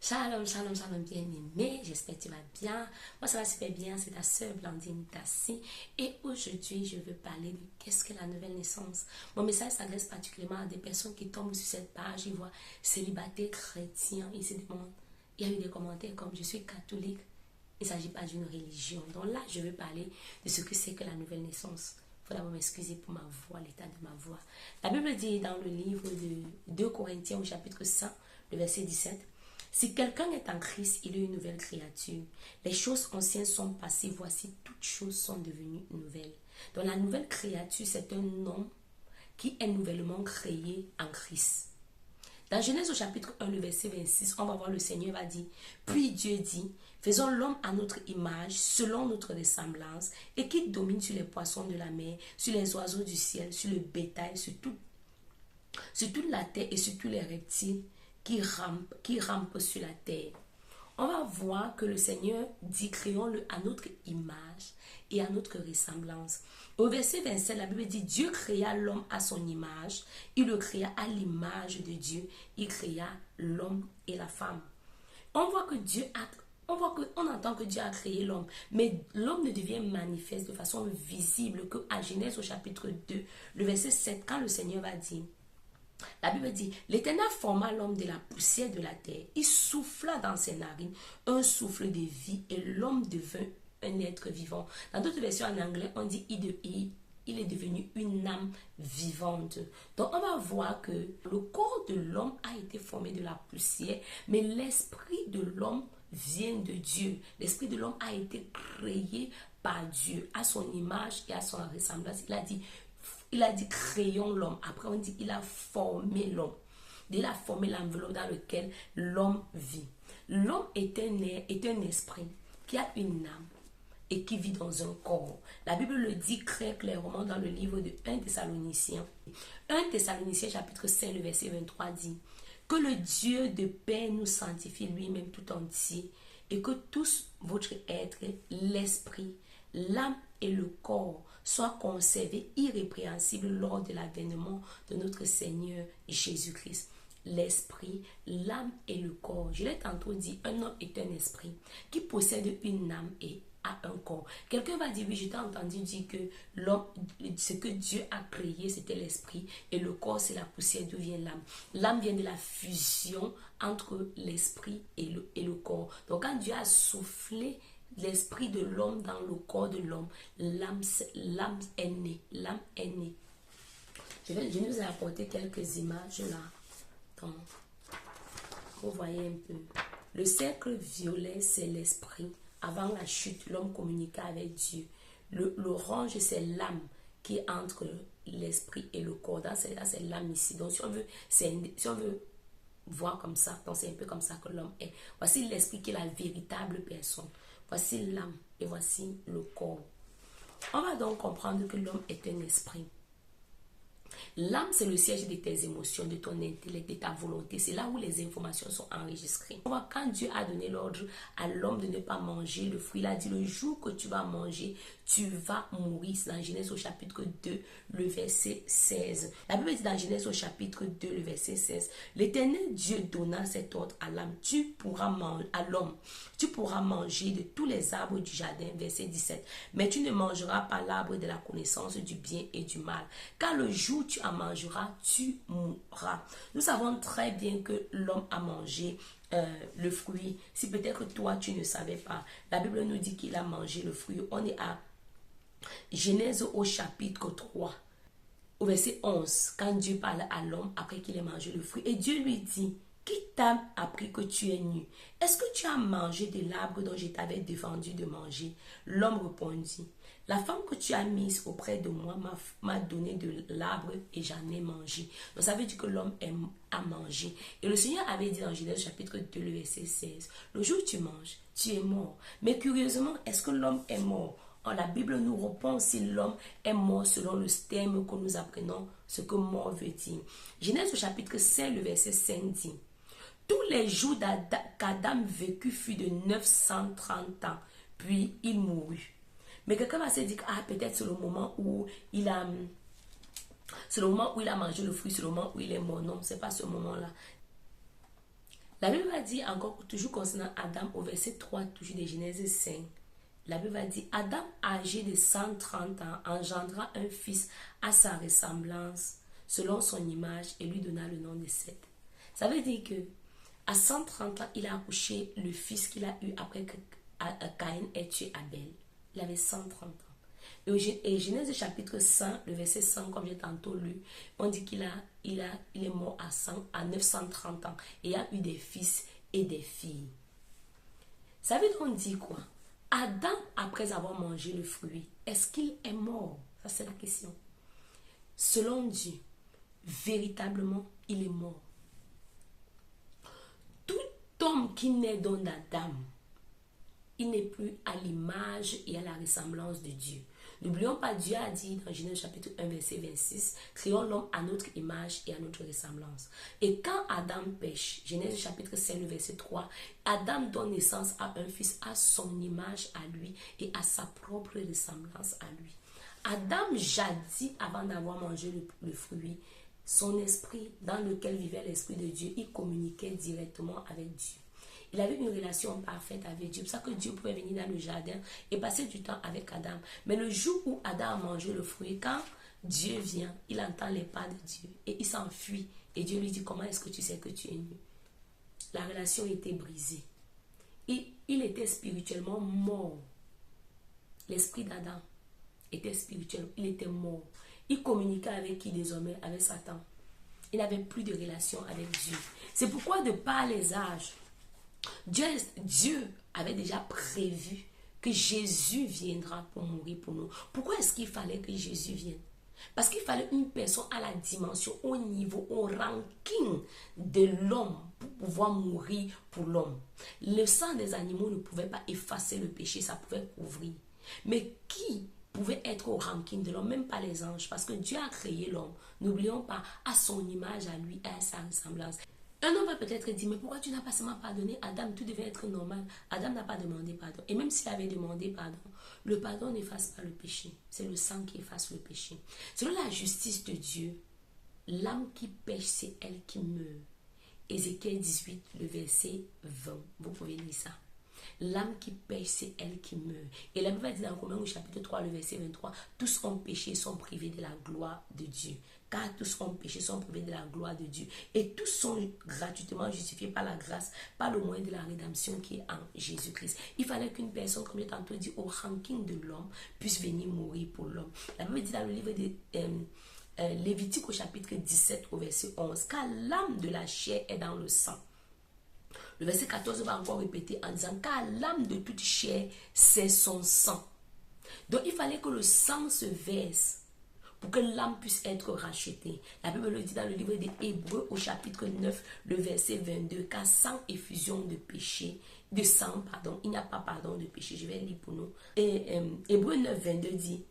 Shalom, shalom, shalom, bien-aimé. J'espère que tu vas bien. Moi, ça va super bien. C'est ta soeur Blandine Tassi. Et aujourd'hui, je veux parler de qu'est-ce que la nouvelle naissance. Mon message s'adresse particulièrement à des personnes qui tombent sur cette page. Ils voient célibataire chrétien. Ils se demandent. Il y a eu des commentaires comme je suis catholique. Il ne s'agit pas d'une religion. Donc là, je veux parler de ce que c'est que la nouvelle naissance. Il faut d'abord m'excuser pour ma voix, l'état de ma voix. La Bible dit dans le livre de 2 Corinthiens au chapitre 100, le verset 17. Si quelqu'un est en Christ, il est une nouvelle créature. Les choses anciennes sont passées, voici toutes choses sont devenues nouvelles. Donc la nouvelle créature, c'est un homme qui est nouvellement créé en Christ. Dans Genèse au chapitre 1, le verset 26, on va voir le Seigneur va dire, puis Dieu dit, faisons l'homme à notre image, selon notre ressemblance, et qu'il domine sur les poissons de la mer, sur les oiseaux du ciel, sur le bétail, sur toute la terre et sur tous les reptiles qui rampent sur la terre. On va voir que le Seigneur dit, créons-le à notre image et à notre ressemblance. Au verset 27, la Bible dit, Dieu créa l'homme à son image, il le créa à l'image de Dieu, il créa l'homme et la femme. On voit que on entend que Dieu a créé l'homme, mais l'homme ne devient manifeste de façon visible qu'à Genèse au chapitre 2, le verset 7, quand le Seigneur va dire, la Bible dit, l'Éternel forma l'homme de la poussière de la terre. Il souffla dans ses narines un souffle de vie et l'homme devint un être vivant. Dans d'autres versions en anglais, on dit il est devenu une âme vivante. Donc on va voir que le corps de l'homme a été formé de la poussière, mais l'esprit de l'homme vient de Dieu. L'esprit de l'homme a été créé par Dieu, à son image et à son ressemblance. Il a dit créons l'homme. Après on dit il a formé l'homme. Il a formé l'enveloppe dans laquelle l'homme vit. L'homme est un esprit qui a une âme et qui vit dans un corps. La Bible le dit très clairement dans le livre de 1 Thessaloniciens. 1 Thessaloniciens chapitre 5 le verset 23 dit que le Dieu de paix nous sanctifie lui-même tout entier et que tous votre être, l'esprit, l'âme et le corps soient conservés irrépréhensibles lors de l'avènement de notre Seigneur Jésus-Christ. L'esprit, l'âme et le corps. Je l'ai tantôt dit, un homme est un esprit qui possède une âme et a un corps. Quelqu'un va dire, oui, je t'ai entendu dire que l'homme, ce que Dieu a créé, c'était l'esprit et le corps, c'est la poussière d'où vient l'âme. L'âme vient de la fusion entre l'esprit et le corps. Donc quand Dieu a soufflé l'esprit de l'homme dans le corps de l'homme, l'âme est née. L'âme est née. Je nous ai apporté quelques images là. Donc, vous voyez un peu. Le cercle violet, c'est l'esprit. Avant la chute, l'homme communiquait avec Dieu. L'orange, c'est l'âme qui est entre l'esprit et le corps. Là, c'est l'âme ici. Donc, si on veut voir comme ça, donc c'est un peu comme ça que l'homme est. Voici l'esprit qui est la véritable personne. Voici l'âme et voici le corps. On va donc comprendre que l'homme est un esprit. L'âme, c'est le siège de tes émotions, de ton intellect, de ta volonté. C'est là où les informations sont enregistrées. On voit quand Dieu a donné l'ordre à l'homme de ne pas manger le fruit, il a dit le jour que tu vas manger, tu vas mourir. C'est dans Genèse au chapitre 2, le verset 16. La Bible dit dans Genèse au chapitre 2, le verset 16. L'Éternel Dieu donna cet ordre à l'âme. À l'homme, tu pourras manger de tous les arbres du jardin, verset 17. Mais tu ne mangeras pas l'arbre de la connaissance du bien et du mal. Car le jour où tu en mangeras, tu mourras. Nous savons très bien que l'homme a mangé le fruit. Si peut-être toi, tu ne savais pas. La Bible nous dit qu'il a mangé le fruit. On est à Genèse au chapitre 3, au verset 11. Quand Dieu parle à l'homme après qu'il ait mangé le fruit. Et Dieu lui dit, qui t'a appris que tu es nu? Est-ce que tu as mangé de l'arbre dont je t'avais défendu de manger? L'homme répondit, la femme que tu as mise auprès de moi m'a donné de l'arbre et j'en ai mangé. Donc ça veut dire que l'homme a mangé. Et le Seigneur avait dit dans Genèse chapitre 2, le verset 16, le jour où tu manges, tu es mort. Mais curieusement, est-ce que l'homme est mort? La Bible nous répond si l'homme est mort selon le terme que nous apprenons, ce que mort veut dire. Genèse au chapitre 5, le verset 5 dit, tous les jours qu'Adam vécut fut de 930 ans, puis il mourut. Mais quelqu'un va se dire, peut-être c'est le moment où il a mangé le fruit, c'est le moment où il est mort. Non, ce n'est pas ce moment-là. La Bible va dire encore, toujours concernant Adam, au verset 3, toujours de Genèse 5. La Bible va dire, Adam, âgé de 130 ans, engendra un fils à sa ressemblance, selon son image, et lui donna le nom de Seth. Ça veut dire que à 130 ans, il a accouché le fils qu'il a eu après que Caïn ait tué Abel. Il avait 130 ans. Et Genèse chapitre 100, le verset 100, comme j'ai tantôt lu, on dit qu'il est mort à 930 ans. Et il a eu des fils et des filles. Ça veut donc dire quoi? Adam, après avoir mangé le fruit, est-ce qu'il est mort? Ça, c'est la question. Selon Dieu, véritablement, il est mort. Tout homme qui naît dans Adam, il n'est plus à l'image et à la ressemblance de Dieu. N'oublions pas, Dieu a dit dans Genèse chapitre 1, verset 26, créons l'homme à notre image et à notre ressemblance. Et quand Adam pêche, Genèse chapitre 5, verset 3, Adam donne naissance à un fils à son image à lui et à sa propre ressemblance à lui. Adam, jadis, avant d'avoir mangé le fruit, son esprit, dans lequel vivait l'esprit de Dieu, il communiquait directement avec Dieu. Il avait une relation parfaite avec Dieu. C'est pour ça que Dieu pouvait venir dans le jardin et passer du temps avec Adam. Mais le jour où Adam a mangé le fruit, quand Dieu vient, il entend les pas de Dieu et il s'enfuit. Et Dieu lui dit, comment est-ce que tu sais que tu es nu? La relation était brisée. Et il était spirituellement mort. L'esprit d'Adam était spirituel. Il était mort. Il communiquait avec qui désormais? Avec Satan. Il n'avait plus de relation avec Dieu. C'est pourquoi de par les âges, Dieu avait déjà prévu que Jésus viendra pour mourir pour nous. Pourquoi est-ce qu'il fallait que Jésus vienne? Parce qu'il fallait une personne à la dimension, au niveau, au ranking de l'homme pour pouvoir mourir pour l'homme. Le sang des animaux ne pouvait pas effacer le péché, ça pouvait couvrir. Mais qui pouvait être au ranking de l'homme? Même pas les anges, parce que Dieu a créé l'homme. N'oublions pas, à son image, à lui, à sa ressemblance. Un homme va peut-être dire, mais pourquoi tu n'as pas seulement pardonné Adam? Tout devait être normal. Adam n'a pas demandé pardon. Et même s'il avait demandé pardon, le pardon n'efface pas le péché. C'est le sang qui efface le péché. Selon la justice de Dieu, l'âme qui pêche, c'est elle qui meurt. Ézéchiel 18, le verset 20. Vous pouvez lire ça. L'âme qui pêche, c'est elle qui meurt. Et la Bible dit dans Romains au chapitre 3, le verset 23, tous ont péché et sont privés de la gloire de Dieu. Car tous ont péché, sont privés de la gloire de Dieu. Et tous sont gratuitement justifiés par la grâce, par le moyen de la rédemption qui est en Jésus-Christ. Il fallait qu'une personne, comme j'ai tantôt dit, au ranking de l'homme, puisse venir mourir pour l'homme. La Bible dit dans le livre de Lévitique au chapitre 17, au verset 11, car l'âme de la chair est dans le sang. Le verset 14 va encore répéter en disant, car l'âme de toute chair, c'est son sang. Donc il fallait que le sang se verse pour que l'âme puisse être rachetée. La Bible le dit dans le livre des Hébreux au chapitre 9, le verset 22, car sans effusion de péché, de sang, pardon, il n'y a pas pardon de péché. Je vais lire pour nous. Et Hébreux 9, 22 dit,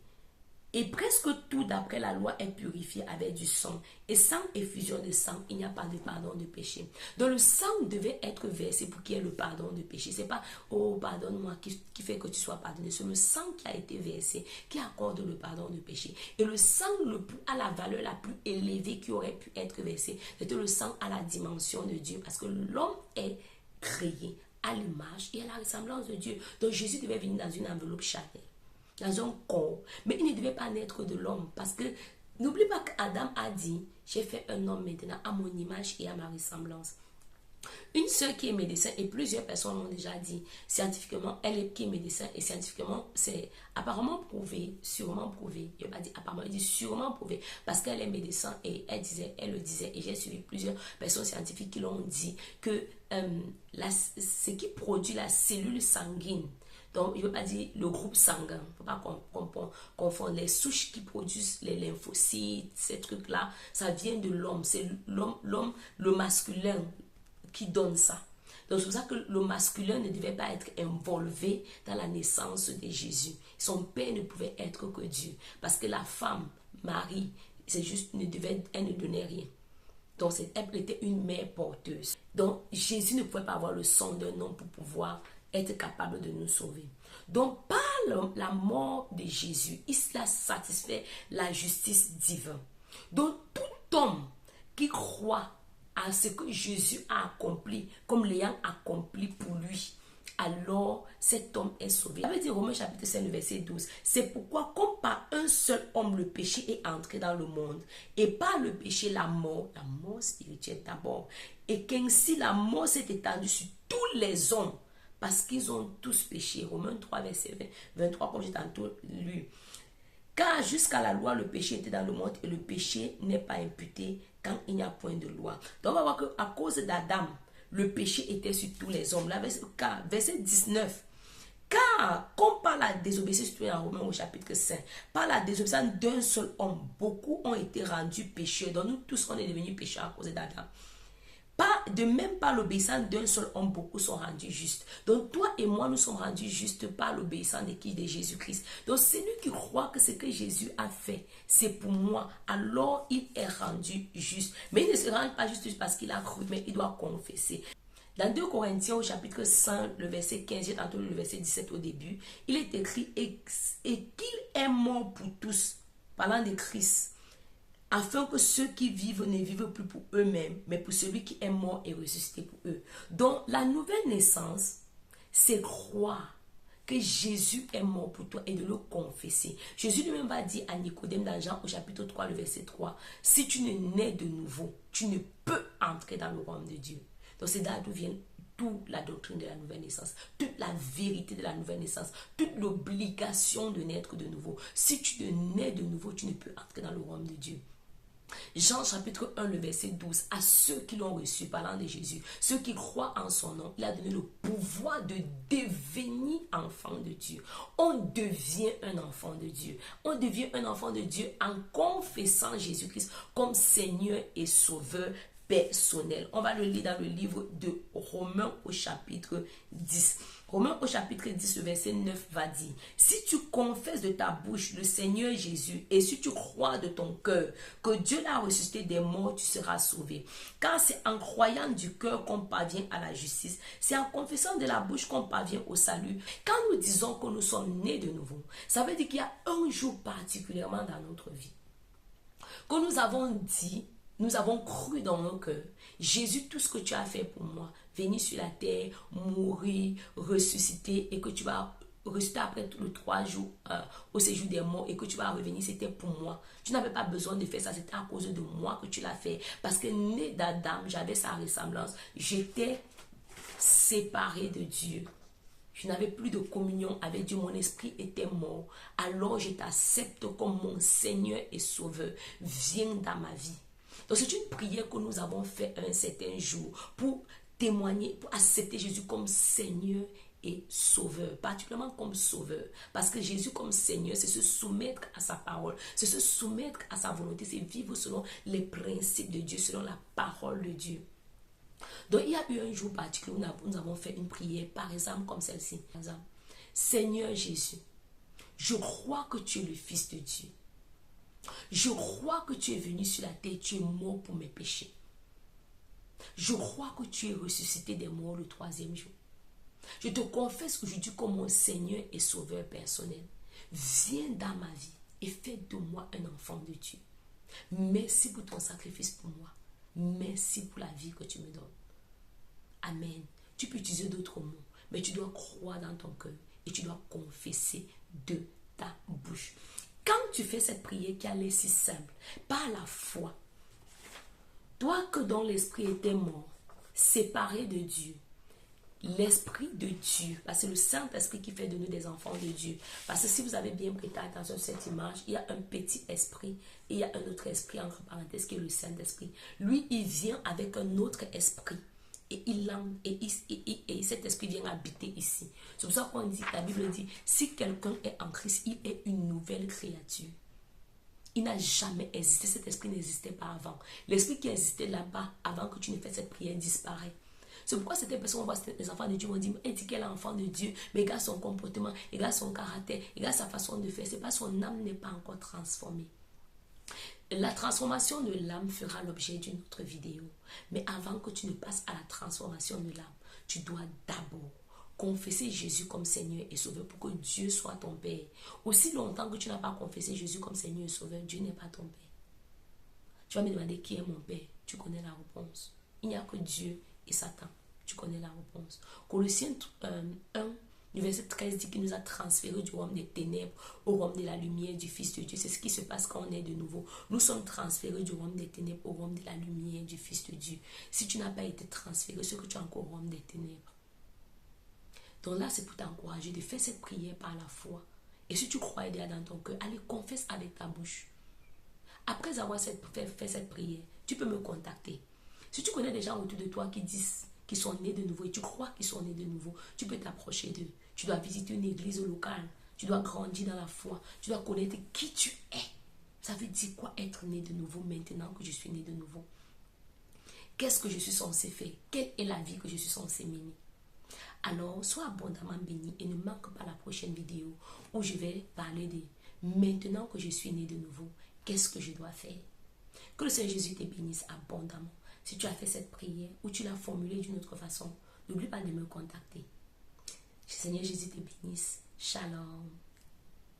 et presque tout d'après la loi est purifié avec du sang. Et sans effusion de sang, il n'y a pas de pardon de péché. Donc le sang devait être versé pour qu'il y ait le pardon de péché. Ce n'est pas, oh pardonne-moi, qui fait que tu sois pardonné. C'est le sang qui a été versé, qui accorde le pardon de péché. Et le sang à la valeur la plus élevée qui aurait pu être versé, c'était le sang à la dimension de Dieu. Parce que l'homme est créé à l'image et à la ressemblance de Dieu. Donc Jésus devait venir dans une enveloppe charnelle, dans un corps, mais il ne devait pas naître de l'homme, parce que n'oublie pas qu'Adam a dit, j'ai fait un homme maintenant à mon image et à ma ressemblance. Une sœur qui est médecin, et plusieurs personnes l'ont déjà dit scientifiquement, qui est médecin, et scientifiquement c'est apparemment prouvé, sûrement prouvé, je ne vais pas dire apparemment, il dit sûrement prouvé, parce qu'elle est médecin et elle le disait, et j'ai suivi plusieurs personnes scientifiques qui l'ont dit, que ce qui produit la cellule sanguine, donc, je ne veux pas dire le groupe sanguin. Il ne faut pas confondre les souches qui produisent les lymphocytes, ces trucs-là. Ça vient de l'homme. C'est l'homme, le masculin, qui donne ça. Donc, c'est pour ça que le masculin ne devait pas être involvé dans la naissance de Jésus. Son père ne pouvait être que Dieu. Parce que la femme, Marie, c'est juste, elle ne donnait rien. Donc, elle était une mère porteuse. Donc, Jésus ne pouvait pas avoir le sang d'un homme pour pouvoir être capable de nous sauver. Donc, par la mort de Jésus, il a satisfait la justice divine. Donc, tout homme qui croit à ce que Jésus a accompli, comme l'ayant accompli pour lui, alors cet homme est sauvé. Ça veut dire Romains chapitre 5, le verset 12. C'est pourquoi, comme par un seul homme, le péché est entré dans le monde, et par le péché, la mort spirituelle d'abord, et qu'ainsi la mort s'est étendue sur tous les hommes, parce qu'ils ont tous péché. Romains 3, verset 23, comme j'ai tantôt lu. Car jusqu'à la loi, le péché était dans le monde, et le péché n'est pas imputé quand il n'y a point de loi. Donc on va voir qu'à cause d'Adam, le péché était sur tous les hommes. Là, verset 19. Car, comme par la désobéissance, c'est en Romains au chapitre 5, par la désobéissance d'un seul homme, beaucoup ont été rendus pécheurs. Donc nous tous, on est devenus pécheurs à cause d'Adam. De même par l'obéissance d'un seul homme, beaucoup sont rendus justes. Donc toi et moi, nous sommes rendus justes par l'obéissance de qui? De Jésus-Christ. Donc celui qui croit que ce que Jésus a fait, c'est pour moi, alors il est rendu juste. Mais il ne se rend pas juste parce qu'il a cru, mais il doit confesser. Dans 2 Corinthiens au chapitre 5, le verset 15, j'ai entendu le verset 17 au début, il est écrit et qu'il est mort pour tous, parlant de Christ, afin que ceux qui vivent ne vivent plus pour eux-mêmes, mais pour celui qui est mort et ressuscité pour eux. Donc, la nouvelle naissance, c'est croire que Jésus est mort pour toi et de le confesser. Jésus lui-même va dire à Nicodème dans Jean au chapitre 3, le verset 3, si tu ne nais de nouveau, tu ne peux entrer dans le royaume de Dieu. Donc, c'est là d'où vient toute la doctrine de la nouvelle naissance, toute la vérité de la nouvelle naissance, toute l'obligation de naître de nouveau. Si tu ne nais de nouveau, tu ne peux entrer dans le royaume de Dieu. Jean chapitre 1, le verset 12, à ceux qui l'ont reçu, parlant de Jésus, ceux qui croient en son nom, il a donné le pouvoir de devenir enfant de Dieu. On devient un enfant de Dieu. On devient un enfant de Dieu en confessant Jésus-Christ comme Seigneur et Sauveur personnel. On va le lire dans le livre de Romains au chapitre 10. Romains au chapitre 10, le verset 9 va dire, si tu confesses de ta bouche le Seigneur Jésus et si tu crois de ton cœur que Dieu l'a ressuscité des morts, tu seras sauvé. Car c'est en croyant du cœur qu'on parvient à la justice, c'est en confessant de la bouche qu'on parvient au salut. Quand nous disons que nous sommes nés de nouveau, ça veut dire qu'il y a un jour particulièrement dans notre vie que nous avons dit, nous avons cru dans nos cœurs, Jésus, tout ce que tu as fait pour moi, venir sur la terre, mourir, ressusciter, et que tu vas ressusciter après le 3 jours au séjour des morts, et que tu vas revenir, c'était pour moi. Tu n'avais pas besoin de faire ça, c'était à cause de moi que tu l'as fait. Parce que né d'Adam, j'avais sa ressemblance, j'étais séparé de Dieu. Je n'avais plus de communion avec Dieu, mon esprit était mort. Alors je t'accepte comme mon Seigneur et Sauveur. Viens dans ma vie. Donc c'est une prière que nous avons fait un certain jour pour témoigner, pour accepter Jésus comme Seigneur et Sauveur, particulièrement comme Sauveur. Parce que Jésus comme Seigneur, c'est se soumettre à sa parole, c'est se soumettre à sa volonté, c'est vivre selon les principes de Dieu, selon la parole de Dieu. Donc il y a eu un jour particulier où nous avons fait une prière, par exemple comme celle-ci. Seigneur Jésus, je crois que tu es le Fils de Dieu. Je crois que tu es venu sur la terre, tu es mort pour mes péchés. Je crois que tu es ressuscité des morts le 3e jour. Je te confesse aujourd'hui comme mon Seigneur et Sauveur personnel. Viens dans ma vie et fais de moi un enfant de Dieu. Merci pour ton sacrifice pour moi. Merci pour la vie que tu me donnes. Amen. Tu peux utiliser d'autres mots, mais tu dois croire dans ton cœur et tu dois confesser de ta bouche. Quand tu fais cette prière qui a l'air si simple, par la foi, toi que dont l'esprit était mort, séparé de Dieu, l'esprit de Dieu, parce que c'est le Saint-Esprit qui fait de nous des enfants de Dieu. Parce que si vous avez bien prêté attention à cette image, il y a un petit esprit et il y a un autre esprit entre parenthèses qui est le Saint-Esprit. Lui, il vient avec un autre esprit. Et cet esprit vient habiter ici. C'est pour ça qu'on dit, la Bible dit, si quelqu'un est en Christ, il est une nouvelle créature. Il n'a jamais existé, cet esprit n'existait pas avant. L'esprit qui existait là-bas, avant que tu ne fasses cette prière, disparaît. C'est pourquoi certaines personnes, on voit les enfants de Dieu, vont dire, elle dit qu'elle est enfant de Dieu, mais regarde son comportement, regarde son caractère, regarde sa façon de faire. C'est parce que son âme n'est pas encore transformée. La transformation de l'âme fera l'objet d'une autre vidéo. Mais avant que tu ne passes à la transformation de l'âme, tu dois d'abord confesser Jésus comme Seigneur et Sauveur pour que Dieu soit ton Père. Aussi longtemps que tu n'as pas confessé Jésus comme Seigneur et Sauveur, Dieu n'est pas ton Père. Tu vas me demander qui est mon Père. Tu connais la réponse. Il n'y a que Dieu et Satan. Tu connais la réponse. Colossiens 1, le verset 13 dit qu'il nous a transférés du royaume des ténèbres au royaume de la lumière du Fils de Dieu. C'est ce qui se passe quand on est de nouveau. Nous sommes transférés du royaume des ténèbres au royaume de la lumière du Fils de Dieu. Si tu n'as pas été transféré, c'est que tu es encore au royaume des ténèbres. Donc là, c'est pour t'encourager de faire cette prière par la foi. Et si tu crois déjà dans ton cœur, allez, confesse avec ta bouche. Après avoir fait cette prière, tu peux me contacter. Si tu connais des gens autour de toi qui disent qu'ils sont nés de nouveau et tu crois qu'ils sont nés de nouveau, tu peux t'approcher d'eux. Tu dois visiter une église locale. Tu dois grandir dans la foi. Tu dois connaître qui tu es. Ça veut dire quoi être né de nouveau maintenant que je suis né de nouveau? Qu'est-ce que je suis censé faire? Quelle est la vie que je suis censé mener? Alors, sois abondamment béni et ne manque pas la prochaine vidéo où je vais parler de maintenant que je suis né de nouveau, qu'est-ce que je dois faire? Que le Seigneur Jésus te bénisse abondamment. Si tu as fait cette prière ou tu l'as formulée d'une autre façon, n'oublie pas de me contacter. Que le Seigneur Jésus te bénisse. Shalom.